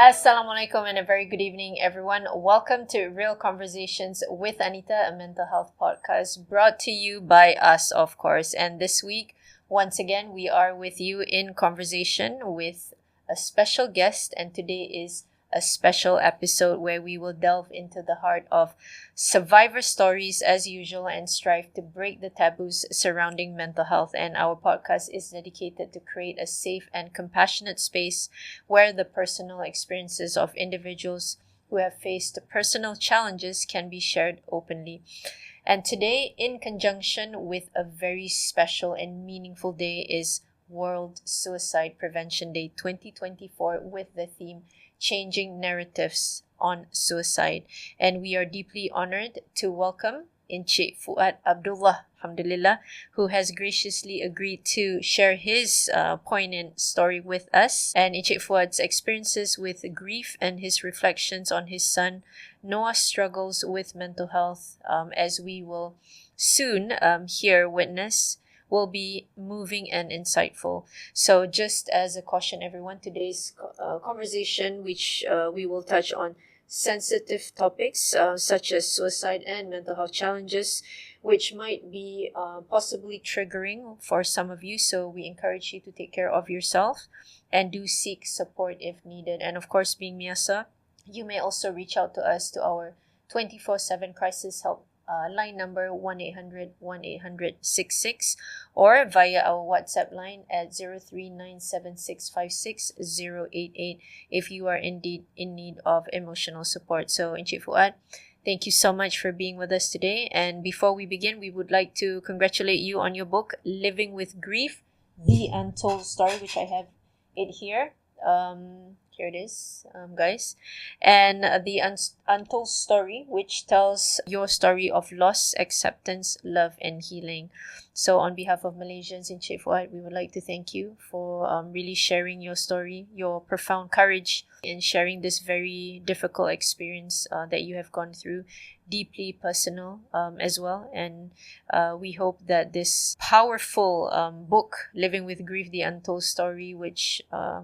Assalamualaikum and a very good evening, everyone. Welcome to Real Conversations with Anita, a mental health podcast brought to you by us, of course. And this week, once again, we are with you in conversation with a special guest. And today is a special episode where we will delve into the heart of survivor stories as usual and strive to break the taboos surrounding mental health. And our podcast is dedicated to create a safe and compassionate space where the personal experiences of individuals who have faced personal challenges can be shared openly. And today, in conjunction with a very special and meaningful day, is World Suicide Prevention Day 2024 with the theme Changing Narratives on Suicide. And we are deeply honored to welcome Encik Fuad Abdullah, alhamdulillah, who has graciously agreed to share his poignant story with us. And Encik Fuad's experiences with grief and his reflections on his son Noah's struggles with mental health, as we will soon witness, will be moving and insightful. So just as a caution, everyone, today's conversation, which we will touch on sensitive topics such as suicide and mental health challenges, which might be possibly triggering for some of you. So we encourage you to take care of yourself and do seek support if needed. And of course, being MIASA, you may also reach out to us to our 24/7 crisis help line number 1-800-1-800-66 or via our WhatsApp line at 0397656088 if you are indeed in need of emotional support. So Encik Fuad, thank you so much for being with us today. And before we begin, we would like to congratulate you on your book, Living with Grief, The Untold Story, which I have it here. Here it is, guys. And the Untold Story, which tells your story of loss, acceptance, love, and healing. So on behalf of Malaysians in Encik Fuad, we would like to thank you for really sharing your story, your profound courage in sharing this very difficult experience that you have gone through, deeply personal as well. And we hope that this powerful book, Living with Grief, The Untold Story, which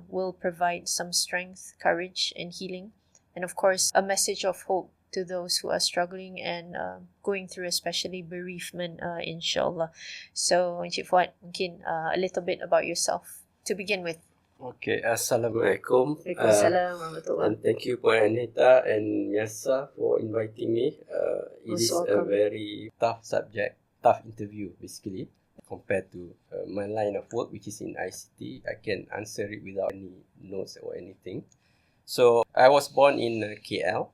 will provide some strength, courage, and healing. And of course, a message of hope to those who are struggling and going through especially bereavement, inshallah. So, Encik Fuad, mungkin a little bit about yourself to begin with. Okay, Assalamualaikum. Waalaikumsalam warahmatullahi. And thank you, Puan Anita and MIASA, for inviting me. It is a very tough subject, tough interview, basically, compared to my line of work, which is in ICT. I can answer it without any notes or anything. So, I was born in KL,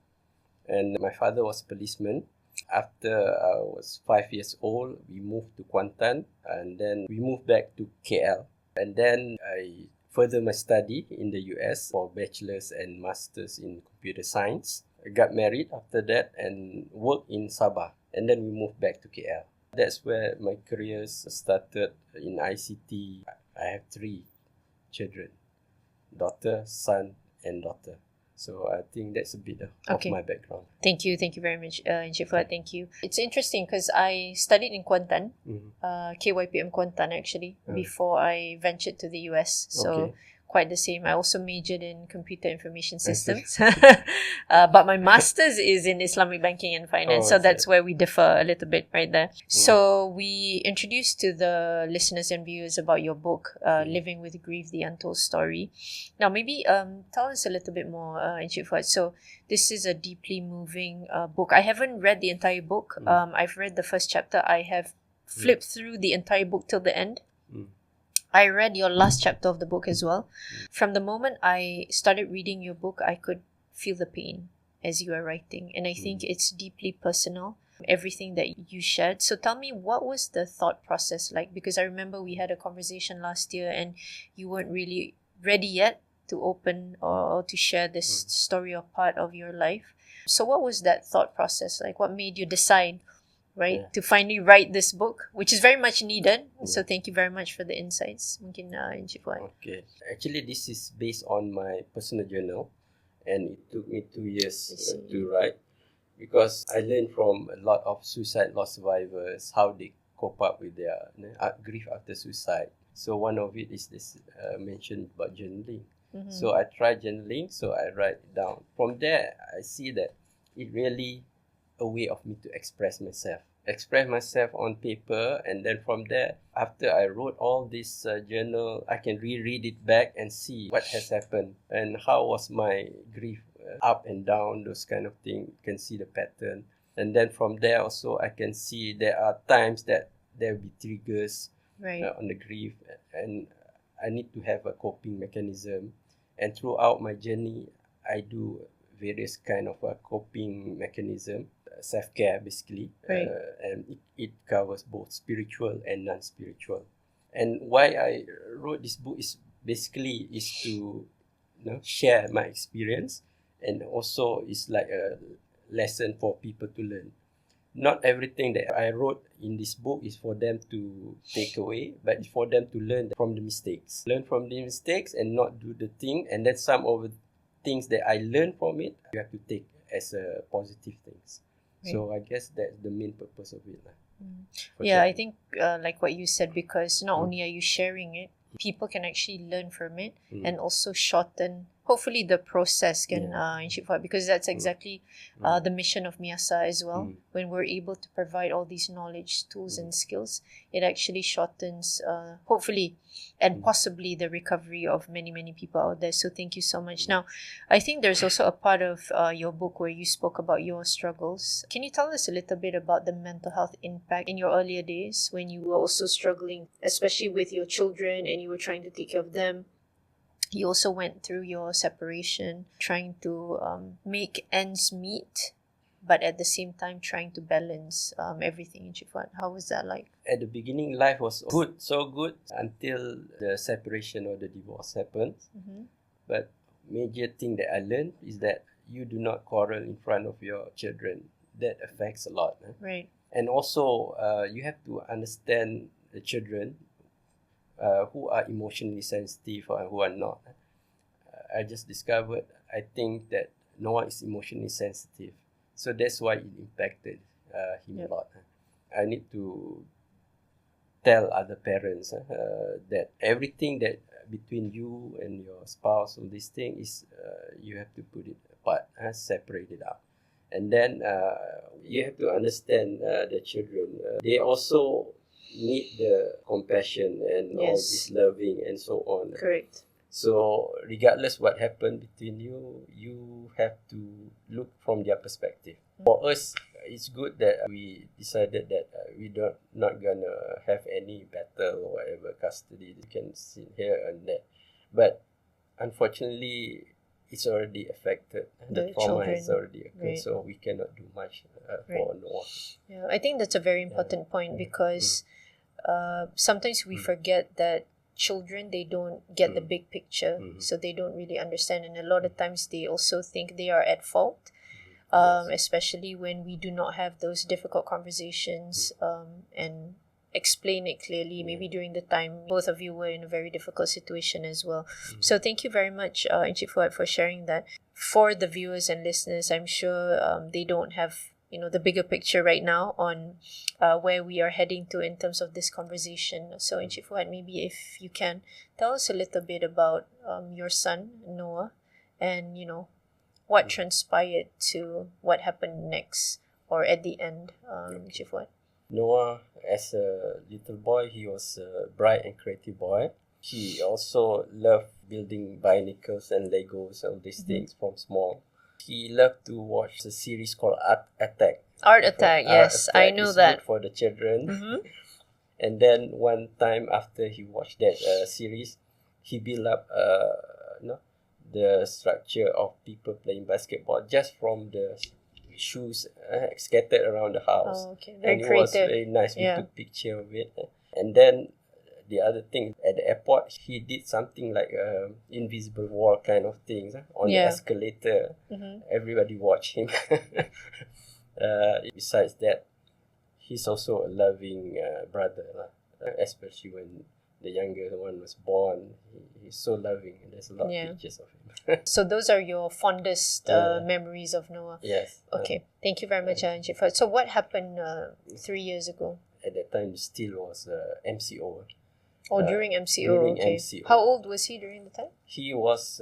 and my father was a policeman. After I was 5 years old, we moved to Kuantan, and then we moved back to KL. And then I further my study in the US for bachelor's and master's in computer science. I got married after that and worked in Sabah. And then we moved back to KL. That's where my career started in ICT. I have 3 children, daughter, son, and daughter. So I think that's a bit of my background. Thank you very much, Encik Fuad. Thank you. It's interesting because I studied in Kuantan, KYPM Kuantan actually, before I ventured to the US. So quite the same. I also majored in computer information systems, but my master's is in Islamic banking and finance. So that's where we differ a little bit right there. So we introduced to the listeners and viewers about your book, Living with Grief, The Untold Story. Now, maybe tell us a little bit more, Encik Fuad. So this is a deeply moving book. I haven't read the entire book. I've read the first chapter. I have flipped through the entire book till the end. I read your last chapter of the book as well. From the moment I started reading your book, I could feel the pain as you are writing. And I think it's deeply personal, everything that you shared. So tell me, what was the thought process like? Because I remember we had a conversation last year and you weren't really ready yet to open or to share this story or part of your life. So what was that thought process like? What made you decide to finally write this book, which is very much needed. So thank you very much for the insights. Mungkin Encik Fuad. Okay. Actually, this is based on my personal journal, and it took me 2 years to write because I learned from a lot of suicide loss survivors how they cope up with their grief after suicide. So one of it is this mention about journaling. So I try journaling, so I write it down. From there, I see that it really a way of me to express myself on paper, and then from there, after I wrote all this journal, I can reread it back and see what has happened and how was my grief, up and down, those kind of thing. You can see the pattern, and then from there also I can see there are times that there will be triggers on the grief, and I need to have a coping mechanism. And throughout my journey, I do various kind of coping mechanism, self-care basically, and it covers both spiritual and non-spiritual. And why I wrote this book is basically to share my experience, and also it's like a lesson for people to learn. Not everything that I wrote in this book is for them to take away, but it's for them to learn from the mistakes. Learn from the mistakes and not do the thing. And then some of the things that I learned from it, you have to take as a positive things. So I guess that's the main purpose of it. I think like what you said, because not only are you sharing it, people can actually learn from it and also shorten, hopefully, the process can Encik Fuad, because that's exactly the mission of MIASA as well. When we're able to provide all these knowledge, tools and skills, it actually shortens, hopefully, and possibly the recovery of many people out there. So thank you so much. Now, I think there's also a part of your book where you spoke about your struggles. Can you tell us a little bit about the mental health impact in your earlier days when you were also struggling, especially with your children and you were trying to take care of them? You also went through your separation, trying to make ends meet, but at the same time trying to balance everything in Fuad. How was that like? At the beginning, life was good, so good, until the separation or the divorce happened. But major thing that I learned is that you do not quarrel in front of your children. That affects a lot. Right. And also, you have to understand the children who are emotionally sensitive or who are not. I just discovered, I think that Noah is emotionally sensitive. So that's why it impacted him a lot. I need to tell other parents that everything that between you and your spouse or this thing is, you have to put it apart, separate it out. And then you have to understand the children. They also need the compassion and all this loving and so on. Correct. So regardless what happened between you, you have to look from their perspective. For us, it's good that we decided that we're not gonna have any battle or whatever, custody. You can sit here and there. But unfortunately, it's already affected. The trauma has already occurred, so we cannot do much for Noah. Yeah, I think that's a very important point, because sometimes we forget that children, they don't get the big picture, so they don't really understand, and a lot of times they also think they are at fault, especially when we do not have those difficult conversations and explain it clearly. Maybe during the time both of you were in a very difficult situation as well. So thank you very much, Encik Fuad, for sharing that. For the viewers and listeners, I'm sure they don't have the bigger picture right now on where we are heading to in terms of this conversation. So Encik Fuad, maybe if you can tell us a little bit about your son Noah, and what transpired to what happened next or at the end, Encik Fuad. Noah, as a little boy, he was a bright and creative boy. He also loved building bicycles and Legos and these things from small. He loved to watch a series called Art Attack. Art Attack, yes, Art Attack I know is that. Good for the children. And then one time after he watched that series, he built up the structure of people playing basketball just from the shoes scattered around the house. Oh, okay. Very and creative. It was very nice. We took picture of it. And then the other thing, at the airport, he did something like invisible wall kind of things on the escalator. Everybody watched him. Besides that, he's also a loving brother, especially when the younger one was born. He's so loving, and there's a lot of pictures of him. So those are your fondest memories of Noah? Yes. Okay, thank you very much, Encik Fuad. So what happened 3 years ago? At that time, still was MCO. Oh, during MCO. During Okay. MCO. How old was he during the time? He was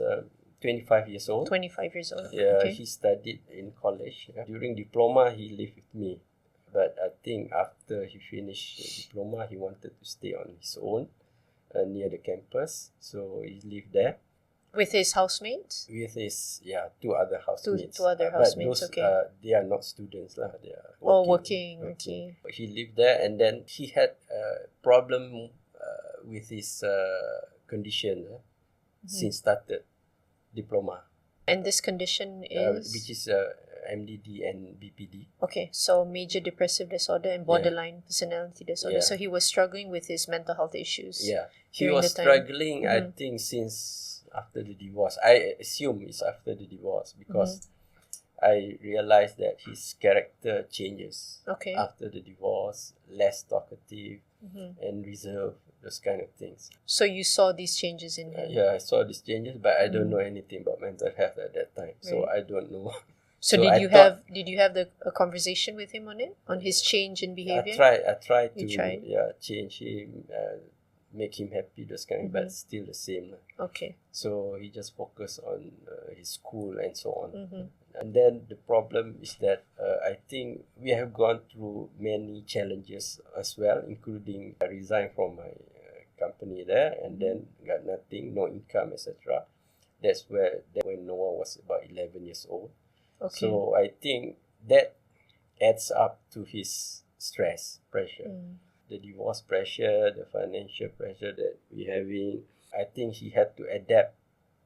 25 years old. 25 years old. Yeah, Okay. he studied in college. Yeah. During diploma, he lived with me. But I think after he finished diploma, he wanted to stay on his own near the campus. So he lived there With his housemates? with his two other housemates. Two other housemates, but those, okay. they are not students lah. They are Working. Okay. He lived there, and then he had a problem with his condition since started diploma. And this condition is? Which is MDD and BPD. Okay, so major depressive disorder and borderline personality disorder. Yeah. So he was struggling with his mental health issues. Yeah, he during was the time. struggling, I think, since after the divorce. I assume it's after the divorce because I realized that his character changes Okay. after the divorce, less talkative and reserved, those kind of things. So you saw these changes in him? Yeah, I saw these changes, but I don't know anything about mental health at that time, so I don't know. So So did you have a conversation with him on it, on his change in behavior? I tried to tried? change him, make him happy, those kind, but still the same. Okay. So he just focused on his school and so on. And then the problem is that I think we have gone through many challenges as well, including I resigned from my company there and then got nothing, no income, etc. That's when Noah was about 11 years old. Okay. So I think that adds up to his stress, pressure. The divorce pressure, the financial pressure that we're having. I think he had to adapt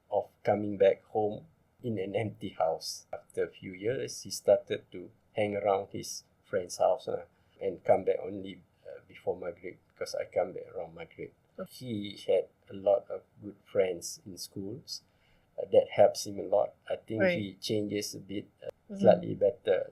of coming back home in an empty house. After a few years, he started to hang around his friend's house and come back only before Maghrib, because I come back around Maghrib. He had a lot of good friends in schools. That helps him a lot. I think he changes a bit, slightly better,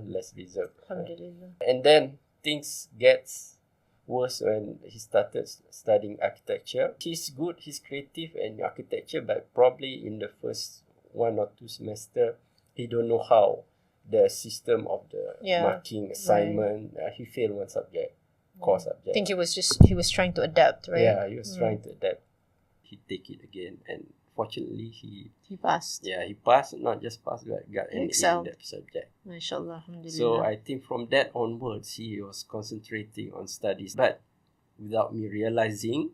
less reserved. Alhamdulillah. And then things gets worse when he started studying architecture. He's good, he's creative in architecture, but probably in the first 1 or 2 semester, he don't know how the system of the marking assignment. He failed one subject, core subject. I think he was trying to adapt, right? Yeah, he was trying to adapt. He take it again, and fortunately he passed. Yeah, he passed. Not just passed, but got an A in that subject. MashaAllah, alhamdulillah. So I think from that onwards, he was concentrating on studies, but without me realizing,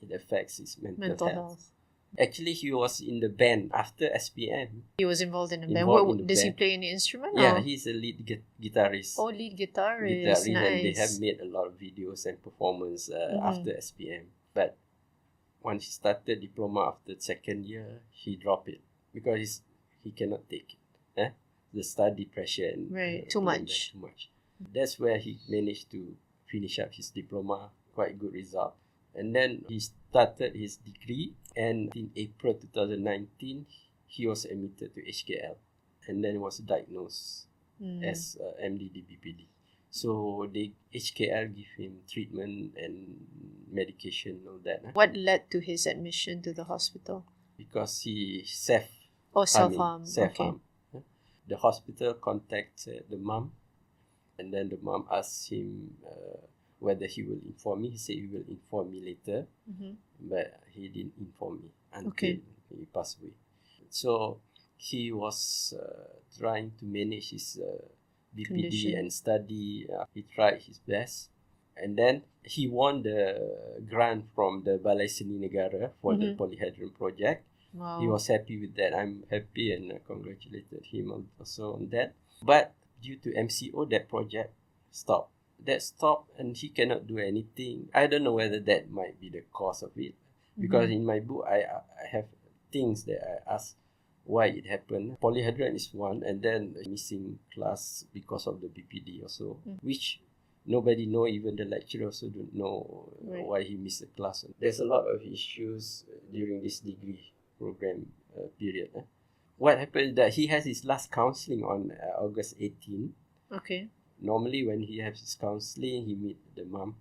it affects his mental health. Actually, he was in the band after SPM. He was involved in a band. Does he play any instrument? Yeah, he's a lead guitarist. Oh, lead guitarist. Nice. And they have made a lot of videos and performance after SPM. But once he started diploma after the second year, he dropped it because he cannot take it. The study pressure and too much. That's where he managed to finish up his diploma, quite good result. And then he started his degree, and in April 2019, he was admitted to HKL and then was diagnosed as MDD BPD. So the HKL give him treatment and medication, all that. What led to his admission to the hospital? Because he self-harm. Okay. The hospital contacted the mom, and then the mom asked him whether he will inform me. He said he will inform me later, but he didn't inform me until he passed away. So he was trying to manage his BPD condition and study. He tried his best, and then he won the grant from the Balai Seni Negara for the Polyhedron project. Wow. He was happy with that. I'm happy and congratulated him also on that. But due to MCO, that project stopped. And he cannot do anything. I don't know whether that might be the cause of it, because in my book I have things that I ask why it happened. Polyhedron is one, and then missing class because of the BPD also, which nobody know, even the lecturer also don't know why he missed a class. There's a lot of issues during this degree program period. What happened is that he has his last counselling on August 18. Okay. Normally when he has his counselling, he meet the mom.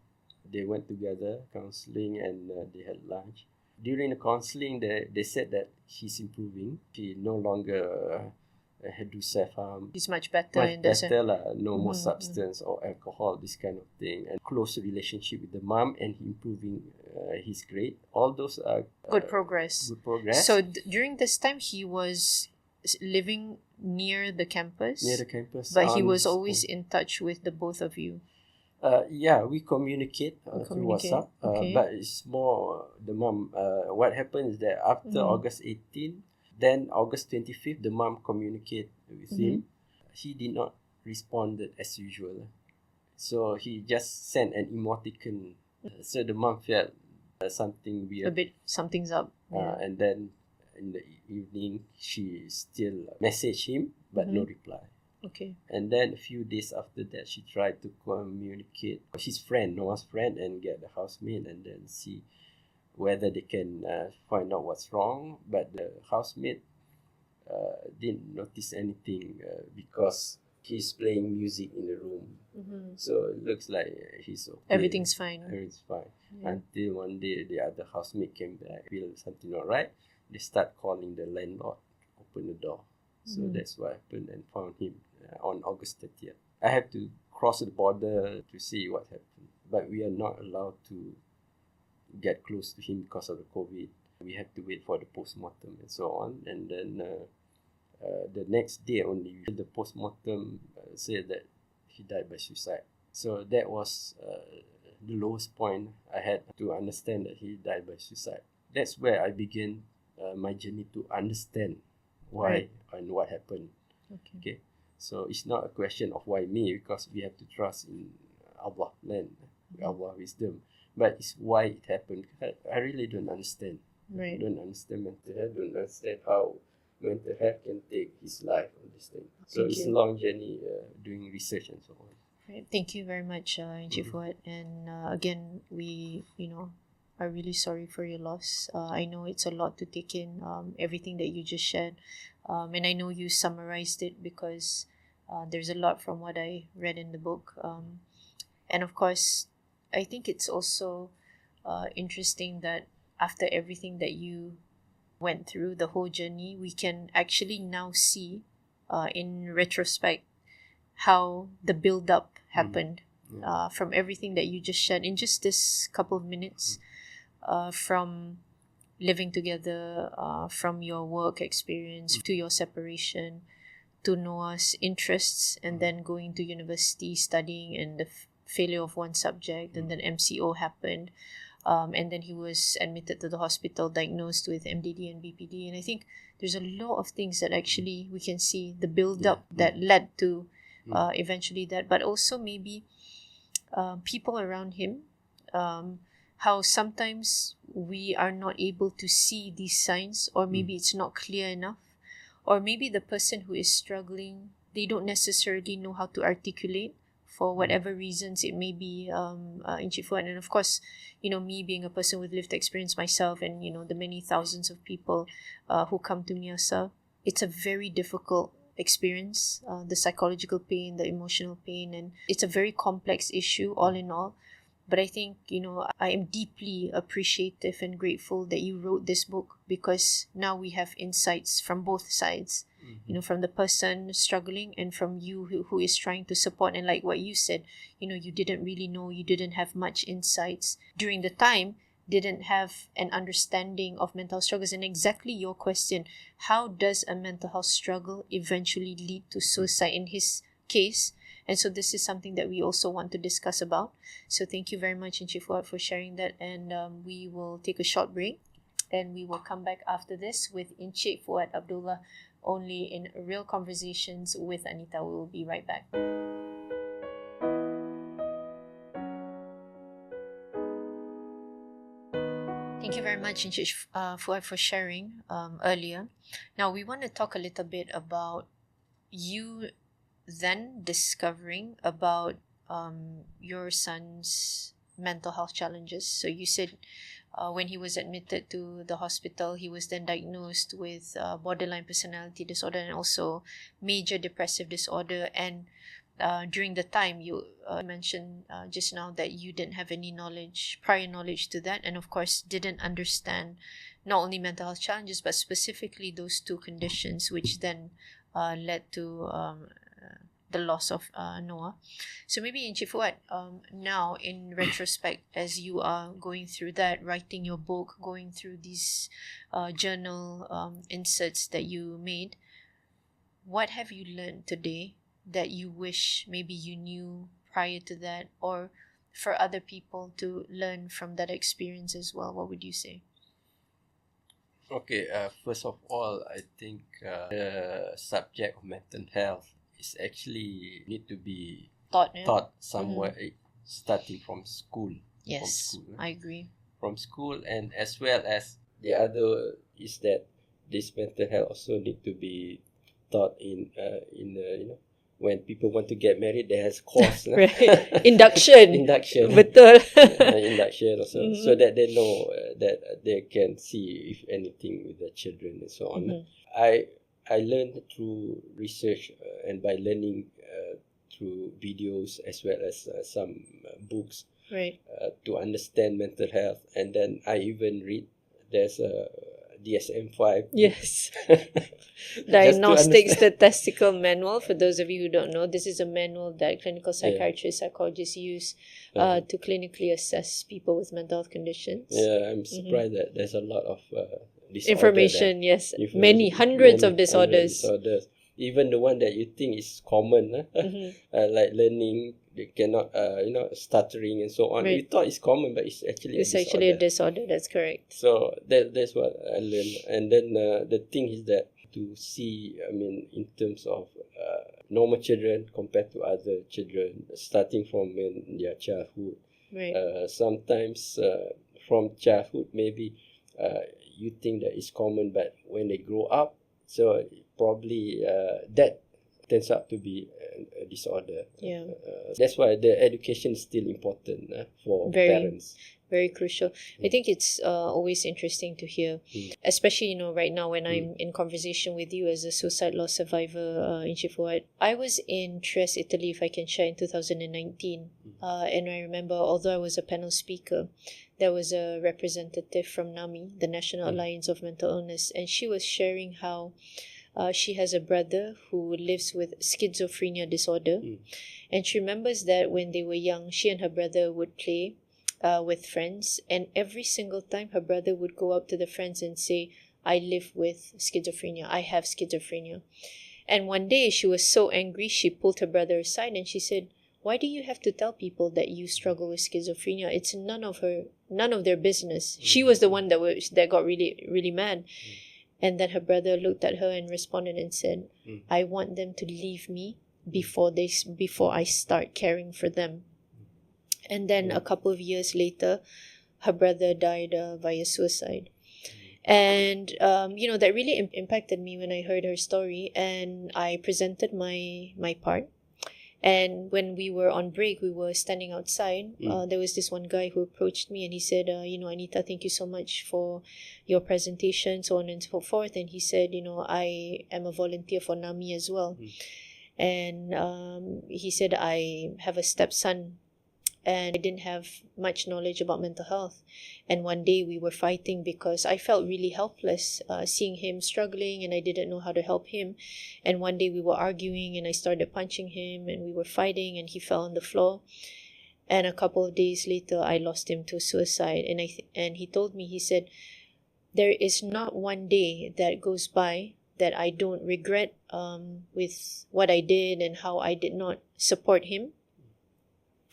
They went together, counselling, and they had lunch. During the counselling, they said that he's improving. He no longer do self-harm. He's much better in that sense. No more substance or alcohol, this kind of thing. And close relationship with the mom, and he improving his grade. All those are good progress. Good progress. So during this time, he was living near the campus. Near the campus, but he was always in touch with the both of you. Yeah, we communicate through WhatsApp. Okay. But it's more the mom. What happened is that after August 18, then August 25th, the mom communicated with him. He did not respond as usual. So he just sent an emoticon. So the mom felt something weird. A bit, something's up. Yeah. And then in the evening, she still messaged him, but no reply. Okay. And then a few days after that, she tried to communicate with his friend, Noah's friend, and get the housemate and then see whether they can find out what's wrong. But the housemate didn't notice anything because he's playing music in the room. So it looks like he's okay. Everything's fine. Everything's fine. Yeah. Until one day the other housemate came back, feel something not right. They start calling the landlord, open the door. So that's what happened and found him on August 30th. I had to cross the border to see what happened. But we are not allowed to get close to him because of the COVID. We have to wait for the postmortem and so on. And then the next day only, the postmortem said that he died by suicide. So that was the lowest point I had to understand that he died by suicide. That's where I began my journey to understand why and what happened. Okay. So it's not a question of why me, because we have to trust in Allah land, Allah wisdom. But it's why it happened. I really don't understand. Right. I don't understand mental health. Don't understand how mental health can take his life on this thing. So it's a long journey doing research and so on. Right. Thank you very much, Encik Fuad. And again, we are really sorry for your loss. I know it's a lot to take in, everything that you just shared. And I know you summarized it because there's a lot from what I read in the book. And of course, I think it's also interesting that after everything that you went through, the whole journey, we can actually now see in retrospect how the build-up happened from everything that you just shared in just this couple of minutes. From living together, from your work experience to your separation, to Noah's interests, and then going to university, studying, and the failure of one subject, and then MCO happened, and then he was admitted to the hospital, diagnosed with MDD and BPD. And I think there's a lot of things that actually we can see the build-up that led to eventually that, but also maybe people around him, how sometimes we are not able to see these signs, or maybe it's not clear enough, or maybe the person who is struggling, they don't necessarily know how to articulate for whatever reasons it may be, Encik Fuad. And of course, me being a person with lived experience myself, and the many thousands of people who come to MIASA, it's a very difficult experience, the psychological pain, the emotional pain, and it's a very complex issue all in all. But I think, I am deeply appreciative and grateful that you wrote this book, because now we have insights from both sides, from the person struggling and from you who is trying to support. And like what you said, you didn't really know, you didn't have much insights during the time, didn't have an understanding of mental struggles. And exactly your question, how does a mental health struggle eventually lead to suicide in his case? And so this is something that we also want to discuss about. So thank you very much, Encik Fuad, for sharing that. And we will take a short break, and we will come back after this with Encik Fuad Abdullah, only in Real Conversations with Anita. We will be right back. Thank you very much, Encik Fuad, for sharing earlier. Now we want to talk a little bit about you then discovering about your son's mental health challenges. So you said when he was admitted to the hospital, he was then diagnosed with borderline personality disorder and also major depressive disorder. And during the time, you mentioned just now that you didn't have any prior knowledge to that, and of course didn't understand not only mental health challenges, but specifically those two conditions, which then led to the loss of Noah. So maybe Encik Fuad, now in retrospect, as you are going through that, writing your book, going through these journal inserts that you made, what have you learned today that you wish maybe you knew prior to that, or for other people to learn from that experience as well? What would you say? Okay, first of all, I think the subject of mental health is actually need to be taught somewhere, starting from school. Yes, from school, I agree. From school, and as well as the other is that this mental health also need to be taught in when people want to get married, there has course. Right. Induction. Betul. Induction also, so that they know that they can see if anything with their children and so on. I learned through research and by learning through videos as well as some books, right, to understand mental health. And then I even read, there's a DSM-5. Yes. Diagnostic Statistical Manual. For those of you who don't know, this is a manual that clinical psychiatrists, psychologists use to clinically assess people with mental health conditions. Yeah, I'm surprised that there's a lot of information. Yes, many hundreds of disorders. Even the one that you think is common, like learning, they cannot, stuttering and so on. Right. You thought it's common, but it's actually a disorder. That's correct. So that's what I learned. And then the thing is that to see, in terms of normal children compared to other children, starting from in their childhood. Right. Sometimes from childhood, maybe you think that it's common, but when they grow up, so probably that turns out to be a disorder. Yeah. That's why the education is still important for parents. Very crucial. I think it's always interesting to hear, especially right now when I'm in conversation with you as a suicide loss survivor, Encik Fuad. I was in Trieste, Italy, if I can share, in 2019, and I remember, although I was a panel speaker, there was a representative from NAMI, the National Alliance of Mental Illness, and she was sharing how she has a brother who lives with schizophrenia disorder, and she remembers that when they were young, she and her brother would play with friends, and every single time her brother would go up to the friends and say, I live with schizophrenia, I have schizophrenia. And one day she was so angry, she pulled her brother aside and she said, why do you have to tell people that you struggle with schizophrenia? It's none of their business. She was the one that got really, really mad. And then her brother looked at her and responded and said, I want them to leave me before I start caring for them. And then a couple of years later, her brother died via suicide. And, that really impacted me when I heard her story, and I presented my part. And when we were on break, we were standing outside. There was this one guy who approached me and he said, Anita, thank you so much for your presentation, so on and so forth. And he said, I am a volunteer for NAMI as well. And he said, I have a stepson and I didn't have much knowledge about mental health. And one day we were fighting because I felt really helpless seeing him struggling and I didn't know how to help him. And one day we were arguing and I started punching him and we were fighting and he fell on the floor. And a couple of days later, I lost him to suicide. And he told me, he said, there is not one day that goes by that I don't regret with what I did and how I did not support him.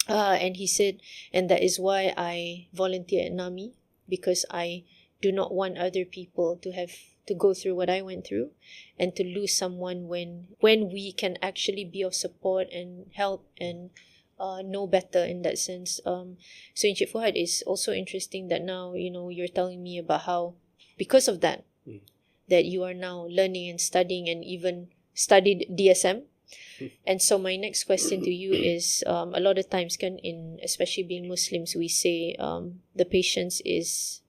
And he said, and that is why I volunteer at NAMI, because I do not want other people to have to go through what I went through and to lose someone when we can actually be of support and help and know better in that sense. So Encik Fuad, is also interesting that now, you're telling me about how, because of that, that you are now learning and studying and even studied DSM. And so my next question to you is, a lot of times especially being Muslims, we say the patience is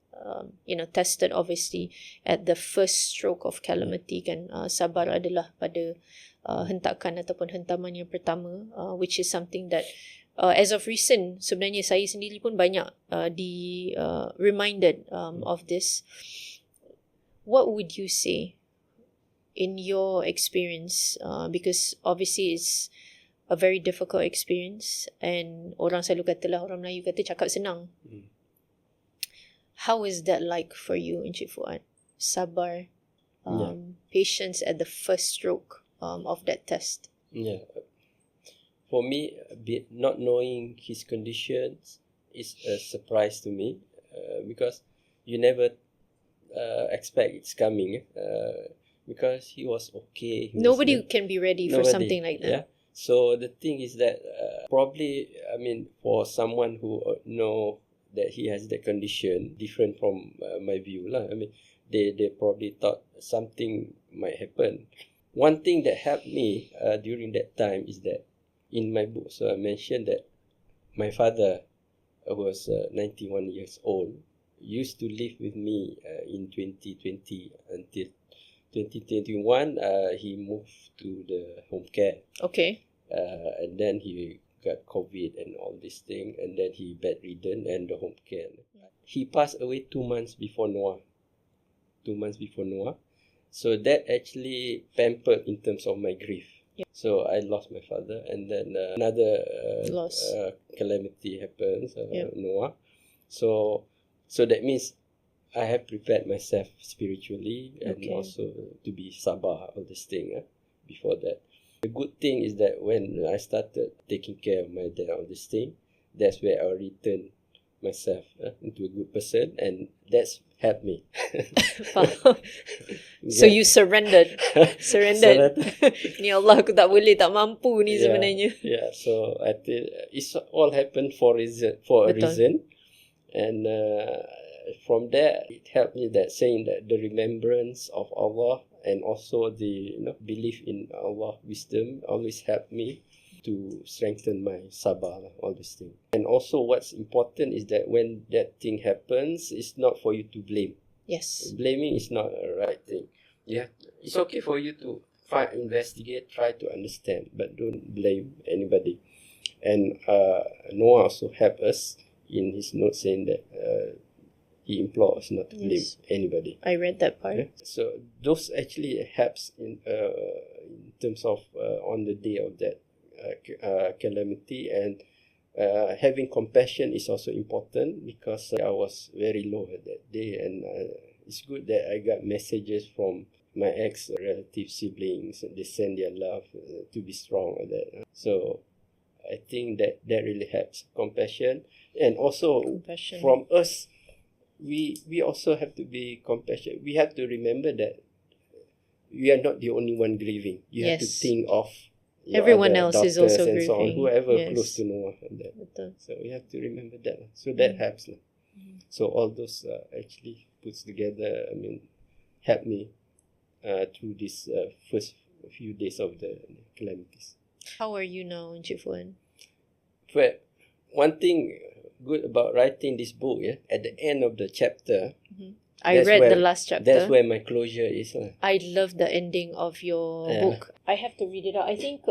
tested obviously at the first stroke of calamity kan. Sabar adalah pada hentakan ataupun hentaman yang pertama, which is something that as of recent, sebenarnya saya sendiri pun banyak reminded of this. What would you say in your experience, because obviously it's a very difficult experience, and orang selalu kata lah, orang Melayu kata cakap senang. How is that like for you, Encik Fuad? Sabar, patience at the first stroke of that test. Yeah. For me, not knowing his conditions is a surprise to me, because you never expect it's coming. Because he was okay. Nobody can be ready for something like that. Yeah. So the thing is that probably, for someone who know that he has that condition, different from my view lah. They probably thought something might happen. One thing that helped me during that time is that in my book, so I mentioned that my father was 91 years old, used to live with me in 2020 until 2021. He moved to the home care. Okay. And then he got COVID and all this thing, and then he bedridden and the home care. He passed away 2 months before Noah. 2 months before Noah. So that actually pampered in terms of my grief. Yeah. So I lost my father, and then another loss, calamity happens, Noah. So that means I have prepared myself spiritually and also to be sabar, all this thing before that. The good thing is that when I started taking care of my dad, all this thing, that's where I returned myself into a good person, and that's helped me. So you surrendered. Ni Allah, aku tak boleh, tak mampu ni sebenarnya. Yeah, so I think it's all happened for a reason. And from there, it helped me that saying that the remembrance of Allah and also the belief in Allah wisdom always helped me to strengthen my sabar, all these things. And also what's important is that when that thing happens, it's not for you to blame. Yes. Blaming is not a right thing. Yeah, it's okay for you to investigate, try to understand, but don't blame anybody. And Noah also helped us in his note saying that he implored us not to blame anybody. I read that part. Okay? So those actually helps in terms of on the day of that calamity, and having compassion is also important, because I was very low at that day, and it's good that I got messages from my ex-relative siblings. They send their love to be strong or that. So I think that really helps. Compassion, and also from us, we also have to be compassionate. We have to remember that we are not the only one grieving. You have to think of everyone else is also grieving. So on, whoever close to Noah and that. So we have to remember that. So that helps. So all those actually puts together, helped me through this first few days of the calamities. How are you now, Encik Fuad? Well, one thing good about writing this book, at the end of the chapter, I read the last chapter. That's where my closure is. I love the ending of your book. I have to read it out. I think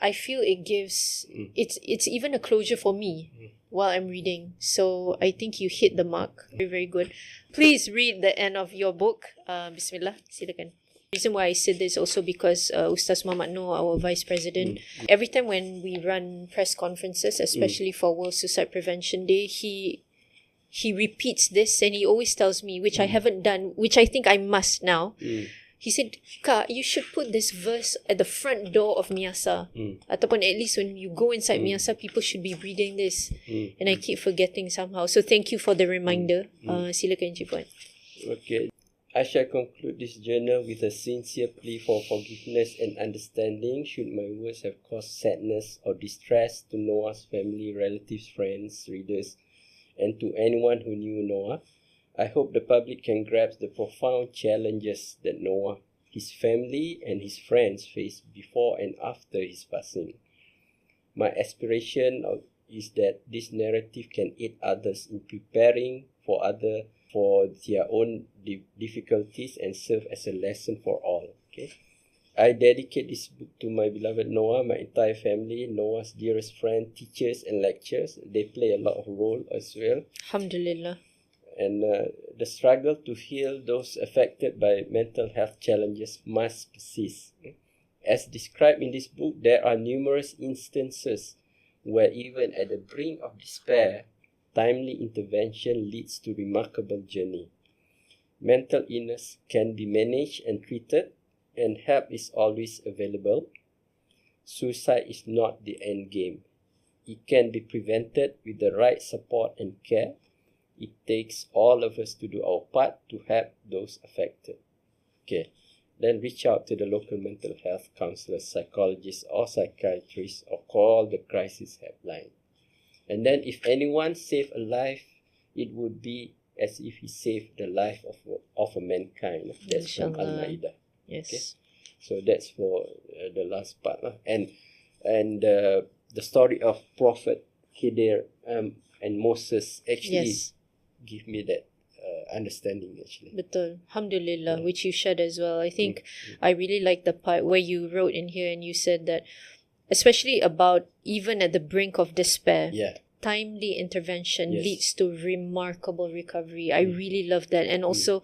I feel it gives it's even a closure for me while I'm reading. So I think you hit the mark. Very, very good. Please read the end of your book. Bismillah. Silakan. The reason why I said this also because Ustaz Muhammad Noor, our Vice President, every time when we run press conferences, especially for World Suicide Prevention Day, he repeats this, and he always tells me, which I haven't done, which I think I must now. He said, Kak, you should put this verse at the front door of MIASA. Ataupun at least when you go inside MIASA, people should be reading this. And I keep forgetting somehow. So thank you for the reminder. Silakan, Encik Fuad. Okay. I shall conclude this journal with a sincere plea for forgiveness and understanding should my words have caused sadness or distress to Noah's family, relatives, friends, readers, and to anyone who knew Noah. I hope the public can grasp the profound challenges that Noah, his family, and his friends faced before and after his passing. My aspiration is that this narrative can aid others in preparing for their own difficulties and serve as a lesson for all. Okay, I dedicate this book to my beloved Noah, my entire family, Noah's dearest friend, teachers and lecturers. They play a lot of role as well. Alhamdulillah. And the struggle to heal those affected by mental health challenges must persist. As described in this book, there are numerous instances where even at the brink of despair, timely intervention leads to remarkable journey. Mental illness can be managed and treated, and help is always available. Suicide is not the end game. It can be prevented with the right support and care. It takes all of us to do our part to help those affected. Okay. Then reach out to the local mental health counselors, psychologists, or psychiatrists, or call the crisis helpline. And then if anyone saved a life, it would be as if he saved the life of a mankind. That's from Al-Ma'idah. Yes. Okay? So that's for the last part. And the story of Prophet Khidir and Moses actually give me that understanding actually. Betul. Alhamdulillah, which you shared as well. I think I really like the part where you wrote in here and you said that, especially about even at the brink of despair, timely intervention leads to remarkable recovery. I really love that. And also,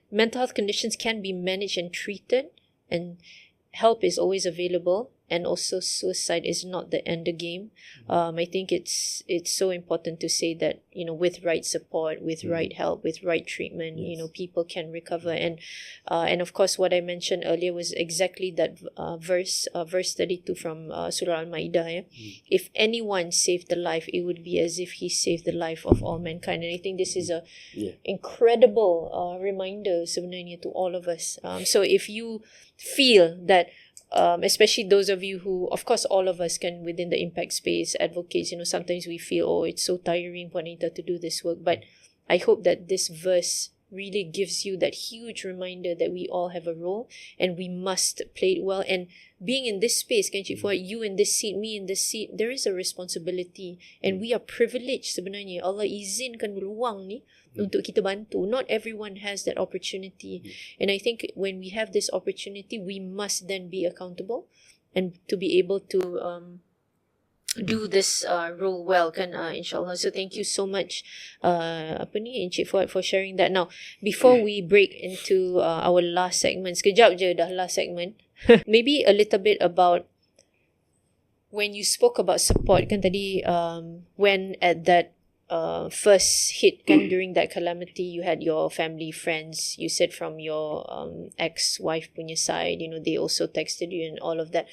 mental health conditions can be managed and treated, and help is always available. And also, suicide is not the end of the game. I think it's so important to say that, you know, with right support, with right help, with right treatment, you know, people can recover. And of course, what I mentioned earlier was exactly that verse 32 from Surah Al-Ma'idah. If anyone saved the life, it would be as if he saved the life of all mankind. And I think this is a incredible reminder sebenarnya to all of us. So if you feel that, especially those of you who, of course, all of us can within the impact space advocates, you know, sometimes we feel, oh, it's so tiring, Puan Anita, to do this work. But I hope that this verse really gives you that huge reminder that we all have a role and we must play it well. And being in this space, Encik Fuad, you in this seat, me in this seat, there is a responsibility and we are privileged sebenarnya. Allah izinkan ruang ni untuk kita bantu. Not everyone has that opportunity. And I think when we have this opportunity, we must then be accountable and to be able to do this role well, kan, inshallah. So thank you so much, Encik Fuad, for sharing that. Now, before we break into our last segment, sekejap je dah last segment, maybe a little bit about when you spoke about support, kan tadi, when at that first hit, kan, during that calamity, you had your family, friends, you said from your ex-wife punya side, you know, they also texted you and all of that.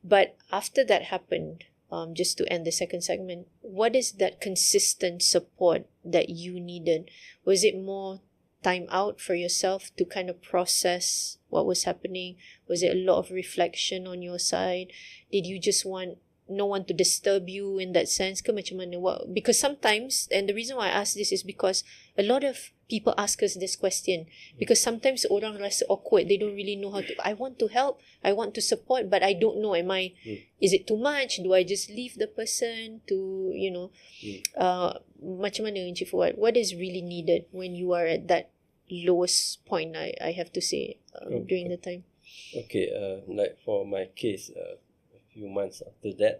But after that happened, just to end the second segment, what is that consistent support that you needed? Was it more time out for yourself to kind of process what was happening? Was it a lot of reflection on your side? Did you just want no one to disturb you in that sense? Ke macam mana? Because sometimes, and the reason why I ask this is because a lot of people ask us this question, because sometimes orang rasa awkward, they don't really know how to, I want to help, I want to support, but I don't know, is it too much? Do I just leave the person to, you know, macam mana, Encik Fuad? What is really needed when you are at that lowest point, I have to say, during the time? Okay, like for my case, a few months after that,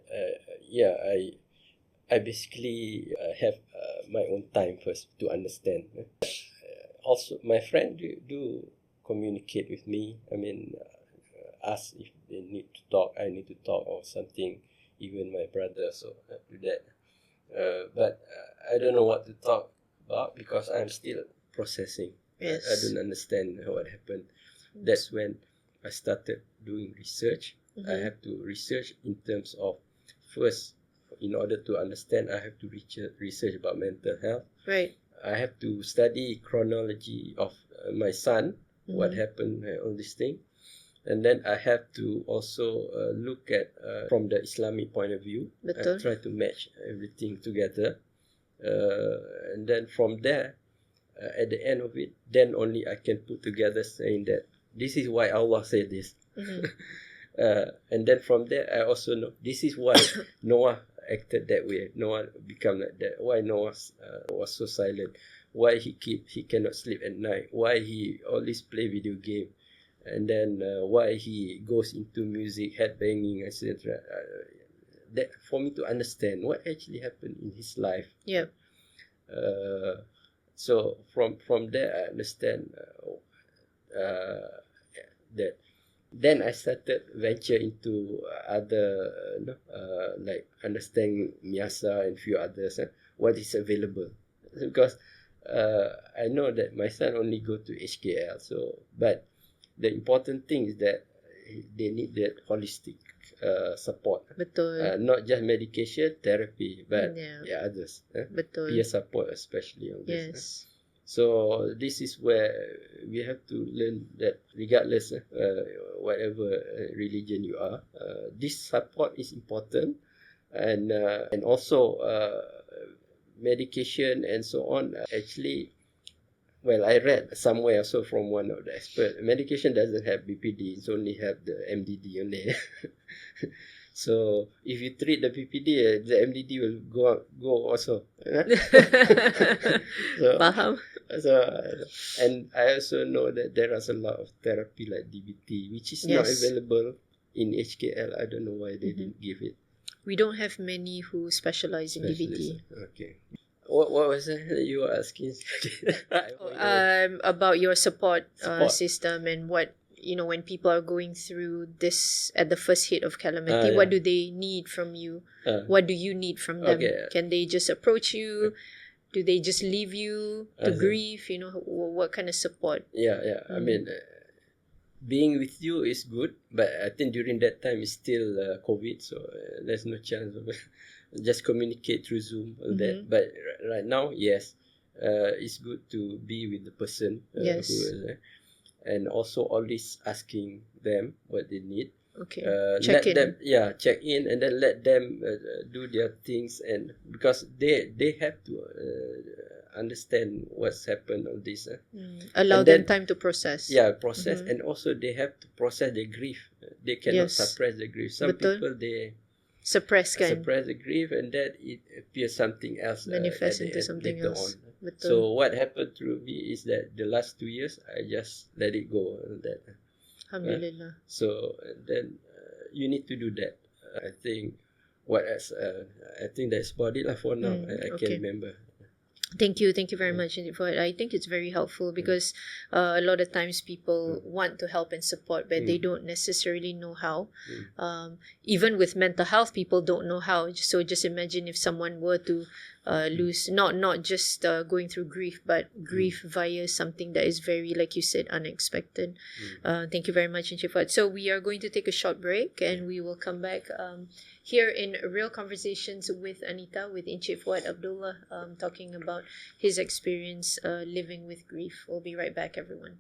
I basically have my own time first to understand. Also, my friend do communicate with me. I mean, ask if they need to talk, I need to talk or something. Even my brother, so I do that. But I don't know what to talk about because I'm still processing. Yes. I don't understand what happened. That's when I started doing research. I have to research in terms of, first, in order to understand, I have to research about mental health. Right. I have to study chronology of my son, what happened, all this thing. And then I have to also look at from the Islamic point of view. Betul. I try to match everything together. And then from there, at the end of it, then only I can put together saying that this is why Allah said this. And then from there, I also know this is why Noah acted that way. Noah become like that. Why Noah was so silent. Why he cannot sleep at night. Why he always play video game. And then why he goes into music, headbanging, etc. That for me to understand what actually happened in his life. Yeah. So from there, I understand that Then I started venture into other, like understanding MIASA and few others, what is available. Because I know that my son only go to HKL, but the important thing is that they need that holistic support. Betul. Not just medication, therapy, but Yeah. others. Betul. Peer support especially on this. Yes. So this is where we have to learn that regardless whatever religion you are, this support is important, and also medication and so on. Actually, well, I read somewhere also from one of the experts, medication doesn't have BPD, it's only have the MDD only. So if you treat the PPD, the MDD will go also. Faham. So, and I also know that there is a lot of therapy like DBT, which is not available in HKL. I don't know why they didn't give it. We don't have many who specialize in DBT. Okay. What was it that you were asking? About your support system, and what, when people are going through this at the first hit of calamity, what do they need from you? What do you need from them? Can they just approach you? Do they just leave you to grieve? What kind of support? I mean, being with you is good, but I think during that time it's still COVID, so there's no chance of just communicate through Zoom or that. But right now, yes, it's good to be with the person who is there, and also always asking them what they need. Okay. Check in, and then let them do their things, and because they have to understand what's happened on this. Allow them time to process. Process, and also they have to process their grief. They cannot suppress the grief. Some people they suppress the grief, and that it appears something else, manifest into something else. So what happened to me is that the last 2 years I just let it go. That Alhamdulillah. So then you need to do that. I think what else? I think that's about it for now. I can remember. Thank you very much for it. I think it's very helpful because a lot of times people want to help and support, but they don't necessarily know how. Even with mental health, people don't know how. So just imagine if someone were to lose, not just going through grief, but grief via something that is very, like you said, unexpected. Thank you very much, Encik Fuad. So we are going to take a short break, and we will come back here in Real Conversations with Anita, with Encik Fuad Abdullah, talking about his experience living with grief. We'll be right back, everyone.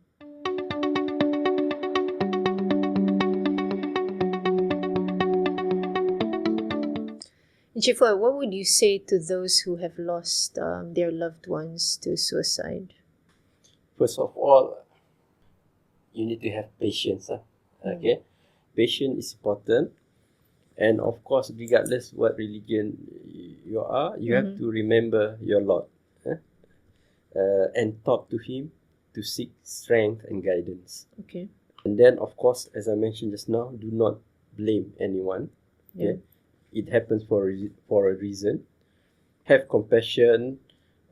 Encik Fuad, what would you say to those who have lost their loved ones to suicide? First of all, you need to have patience. Okay, patience is important. And of course, regardless what religion you are, you have to remember your Lord, and talk to Him to seek strength and guidance. Okay. And then, of course, as I mentioned just now, do not blame anyone. Okay, it happens for a reason. Have compassion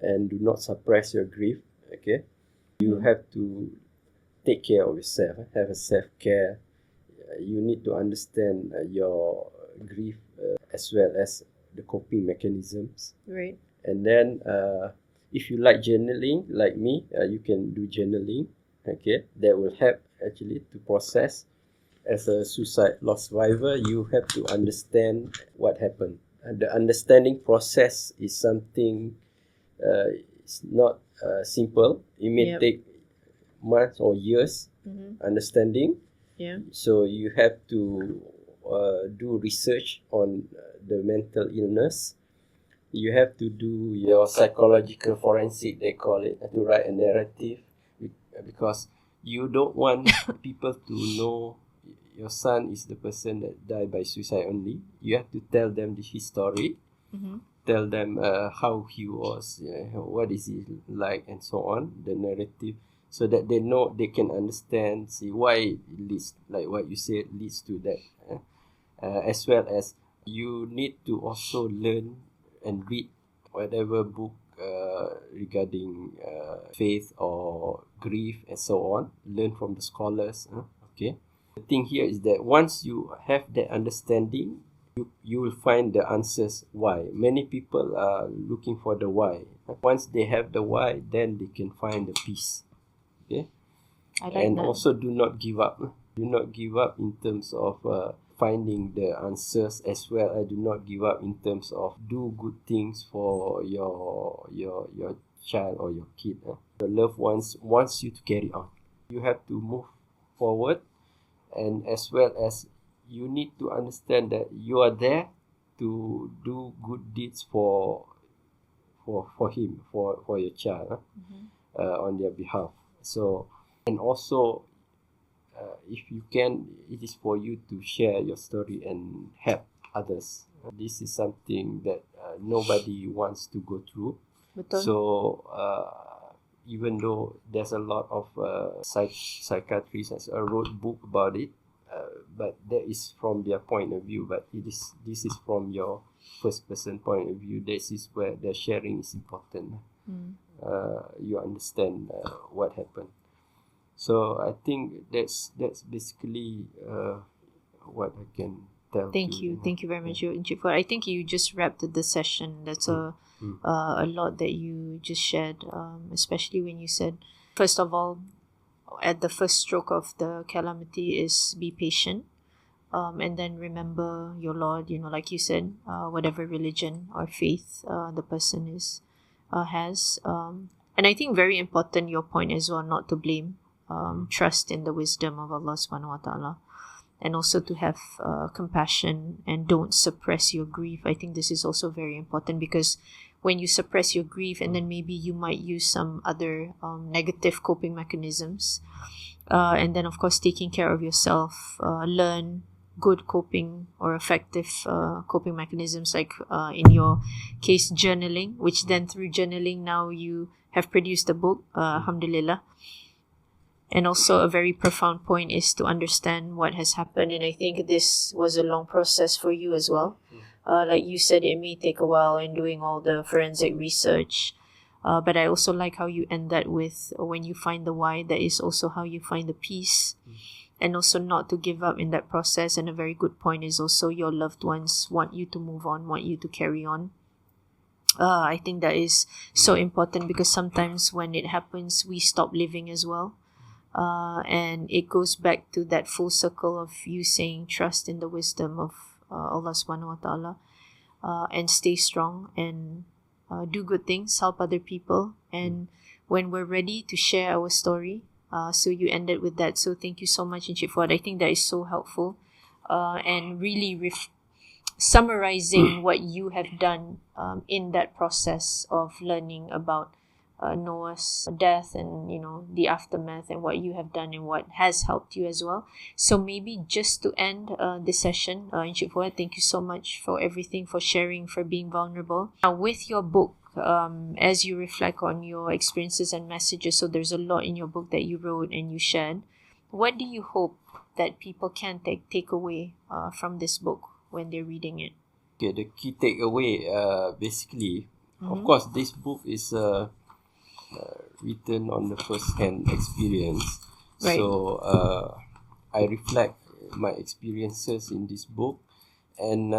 and do not suppress your grief. Okay, you have to take care of yourself. Have a self-care. You need to understand your grief as well as the coping mechanisms. Right. And then if you like journaling, like me, you can do journaling. Okay, that will help actually to process. As a suicide loss survivor, you have to understand what happened. And the understanding process is something it's not simple. It may take months or years understanding. So you have to do research on the mental illness. You have to do your psychological forensic, they call it, to write a narrative, because you don't want people to know your son is the person that died by suicide only. You have to tell them his story, tell them how he was, what is he like, and so on, the narrative, so that they know, they can understand, see why it leads, like what you said, leads to that. As well as you need to also learn and read whatever book regarding faith or grief and so on. Learn from the scholars. Okay. The thing here is that once you have that understanding, you will find the answers why. Many people are looking for the why. Once they have the why, then they can find the peace. Okay? I like And that. also do not give up. Do not give up in terms of finding the answers, as well as do not give up in terms of do good things for your child or your kid. Your loved ones wants you to carry on. You have to move forward, and as well as you need to understand that you are there to do good deeds for him, for your child, on their behalf. So, and also, if you can, it is for you to share your story and help others. This is something that nobody wants to go through. Betul. So, even though there's a lot of psychiatrists has wrote book about it, but that is from their point of view. But this is from your first person point of view. This is where the sharing is important. You understand what happened. So I think that's basically what I can tell. Thank you very much, Encik Fuad. I think you just wrapped the session. That's a lot that you just shared, especially when you said, first of all, at the first stroke of the calamity is be patient, and then remember your Lord. Like you said, whatever religion or faith the person has, and I think very important your point as well, not to blame. Trust in the wisdom of Allah subhanahu wa ta'ala, and also to have compassion and don't suppress your grief. I think this is also very important, because when you suppress your grief, and then maybe you might use some other negative coping mechanisms, and then of course taking care of yourself, learn good coping or effective coping mechanisms, like in your case journaling, which then through journaling now you have produced a book, alhamdulillah. And also a very profound point is to understand what has happened, and I think this was a long process for you as well. Like you said, it may take a while in doing all the forensic research, but I also like how you end that with, when you find the why, that is also how you find the peace, and also not to give up in that process. And a very good point is also your loved ones want you to move on, want you to carry on. I think that is so important, because sometimes when it happens, we stop living as well. And it goes back to that full circle of you saying trust in the wisdom of Allah subhanahu wa ta'ala, and stay strong and do good things, help other people. And when we're ready to share our story, so you ended with that. So thank you so much, Encik Fuad. I think that is so helpful, and really summarizing what you have done in that process of learning about Noah's death, and the aftermath, and what you have done and what has helped you as well. So maybe just to end this session, Encik Fuad, thank you so much for everything, for sharing, for being vulnerable. Now with your book, as you reflect on your experiences and messages, so there's a lot in your book that you wrote and you shared. What do you hope that people can take away from this book when they're reading it? Okay, the key takeaway, basically, of course, this book is written on the first-hand experience. Right. So I reflect my experiences in this book, and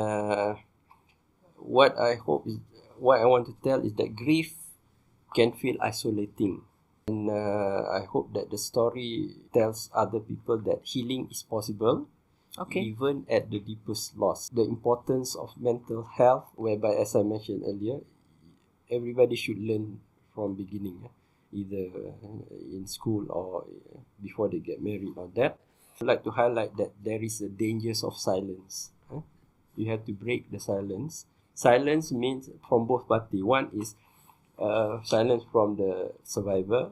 what I want to tell is that grief can feel isolating, and I hope that the story tells other people that healing is possible. Okay. Even at the deepest loss. The importance of mental health, whereby, as I mentioned earlier, everybody should learn from beginning, either in school or before they get married or that. I'd like to highlight that there is a dangers of silence. You have to break the silence. Silence means from both parties. One is silence from the survivor.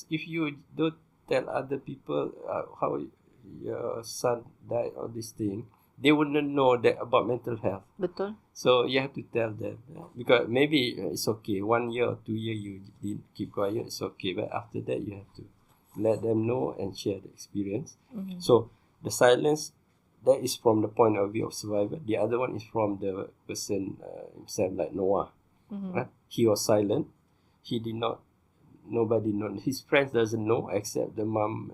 If you don't tell other people how your son died or this thing, they wouldn't know that about mental health. Betul. So you have to tell them, because maybe it's okay, 1 year or 2 years you didn't keep quiet, it's okay, but after that you have to let them know and share the experience. So the silence, that is from the point of view of survivor. The other one is from the person himself, like Noah. He was silent. He did not, nobody know, his friends doesn't know except the mom,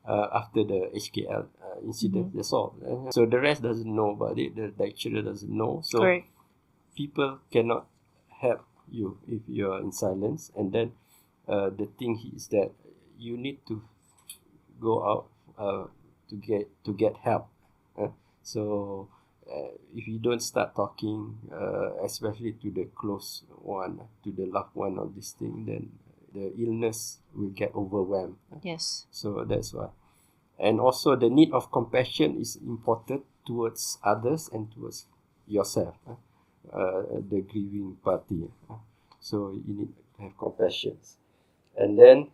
after the HKL incident. That's all. So the rest doesn't know about it. The lecturer doesn't know. So Correct. people cannot help you if you are in silence. And then the thing is that you need to go out to get help. So if you don't start talking, especially to the close one, to the loved one of this thing, then the illness will get overwhelmed. Yes. So that's why. And also the need of compassion is important towards others and towards yourself, the grieving party. So you need to have compassion. And then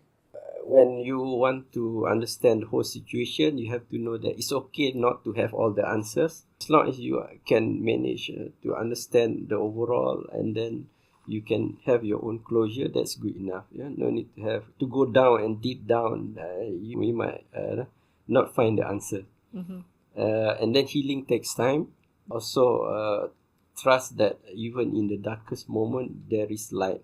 when you want to understand the whole situation, you have to know that it's okay not to have all the answers. As long as you can manage to understand the overall, and then you can have your own closure, that's good enough. Yeah, no need to have to go down and deep down. We might not find the answer. And then healing takes time. Also, trust that even in the darkest moment, there is light.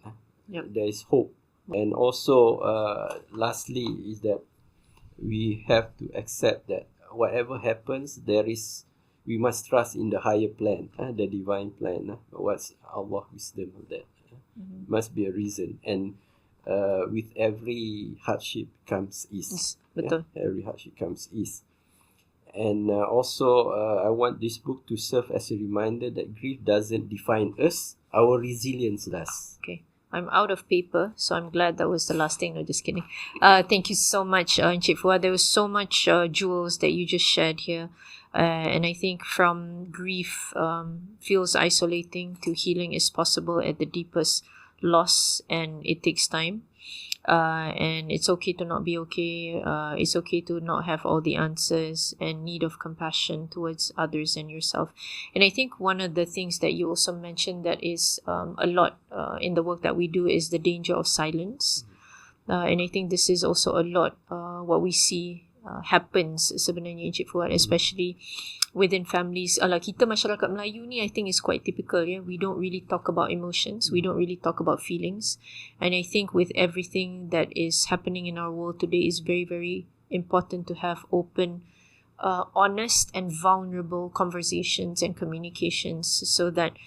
There is hope. And also, lastly, is that we have to accept that whatever happens, we must trust in the higher plan, the divine plan. What's Allah wisdom of that? Must be a reason. And with every hardship comes ease. Betul. Every hardship comes ease. And also, I want this book to serve as a reminder that grief doesn't define us. Our resilience does. Okay. I'm out of paper, so I'm glad that was the last thing. No, just kidding. Thank you so much, Encik Fuad. There was so much jewels that you just shared here. And I think from grief feels isolating to healing is possible at the deepest loss, and it takes time. And it's okay to not be okay. It's okay to not have all the answers, and need of compassion towards others and yourself. And I think one of the things that you also mentioned that is a lot in the work that we do is the danger of silence. And I think this is also a lot what we see happens sebenarnya, Encik Fuad, especially within families. Kita masyarakat Melayu ni, I think is quite typical. Yeah, we don't really talk about emotions. We don't really talk about feelings. And I think with everything that is happening in our world today, is very, very important to have open, honest and vulnerable conversations and communications, so that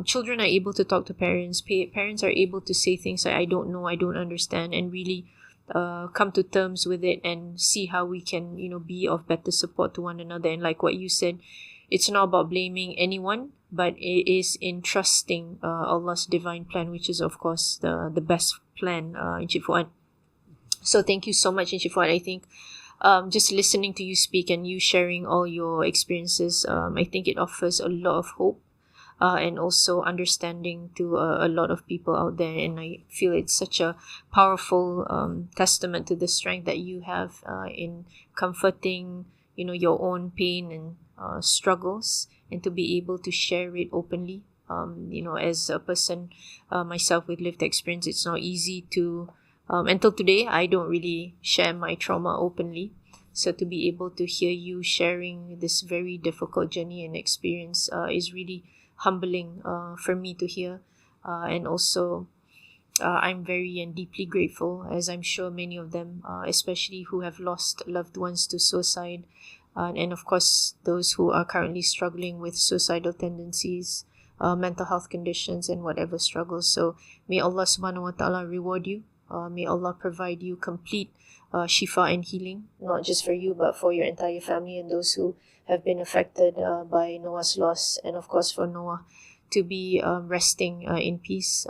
children are able to talk to parents. Parents are able to say things like, I don't know, I don't understand, and really come to terms with it and see how we can, be of better support to one another. And like what you said, it's not about blaming anyone, but it is in trusting Allah's divine plan, which is of course the best plan, Encik Fuad. So thank you so much, Encik Fuad. I think just listening to you speak and you sharing all your experiences, I think it offers a lot of hope. And also understanding to a lot of people out there. And I feel it's such a powerful testament to the strength that you have in comforting, your own pain and struggles, and to be able to share it openly. As a person myself with lived experience, it's not easy to, until today, I don't really share my trauma openly. So to be able to hear you sharing this very difficult journey and experience is really humbling for me to hear, and also I'm very and deeply grateful, as I'm sure many of them, especially who have lost loved ones to suicide, and of course those who are currently struggling with suicidal tendencies, mental health conditions, and whatever struggles. So may Allah subhanahu wa ta'ala reward you. May Allah provide you complete shifa and healing, not just for you but for your entire family and those who have been affected by Noah's loss, and of course for Noah to be resting in peace,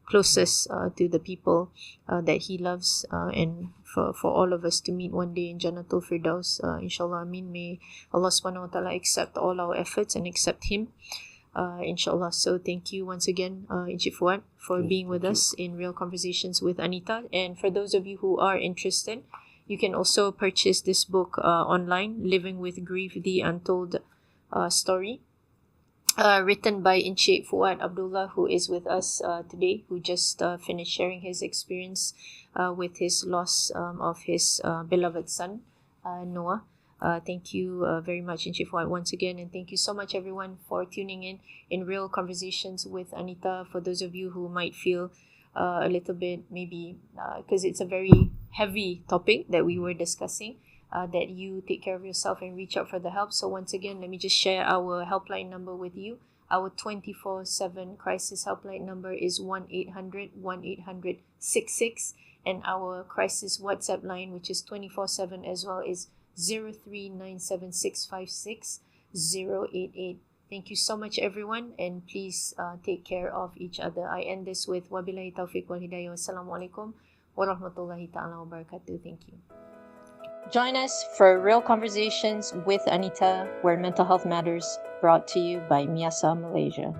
closest to the people that he loves, and for all of us to meet one day in Jannatul Firdaus, inshallah. Ameen. May Allah subhanahu wa ta'ala accept all our efforts and accept him, inshallah. So thank you once again, Encik Fuad, for being with us in Real Conversations with Anita. And for those of you who are interested, you can also purchase this book online, Living with Grief, The Untold Story, written by Encik Fuad Abdullah, who is with us today, who just finished sharing his experience with his loss of his beloved son, Noah. Thank you very much, Encik Fuad, once again. And thank you so much, everyone, for tuning in Real Conversations with Anita. For those of you who might feel a little bit, maybe, because it's a very heavy topic that we were discussing, that you take care of yourself and reach out for the help. So once again, let me just share our helpline number with you. Our 24/7 crisis helpline number is 1-800-1-800-66, and our crisis WhatsApp line, which is 24/7 as well, is 0397656088. Thank you so much, everyone, and please take care of each other. I end this with wabillahi taufiq wal hidayah. Wassalamualaikum warahmatullahi ta'ala wabarakatuh. Thank you. Join us for Real Conversations with Anita, where mental health matters, brought to you by MIASA Malaysia.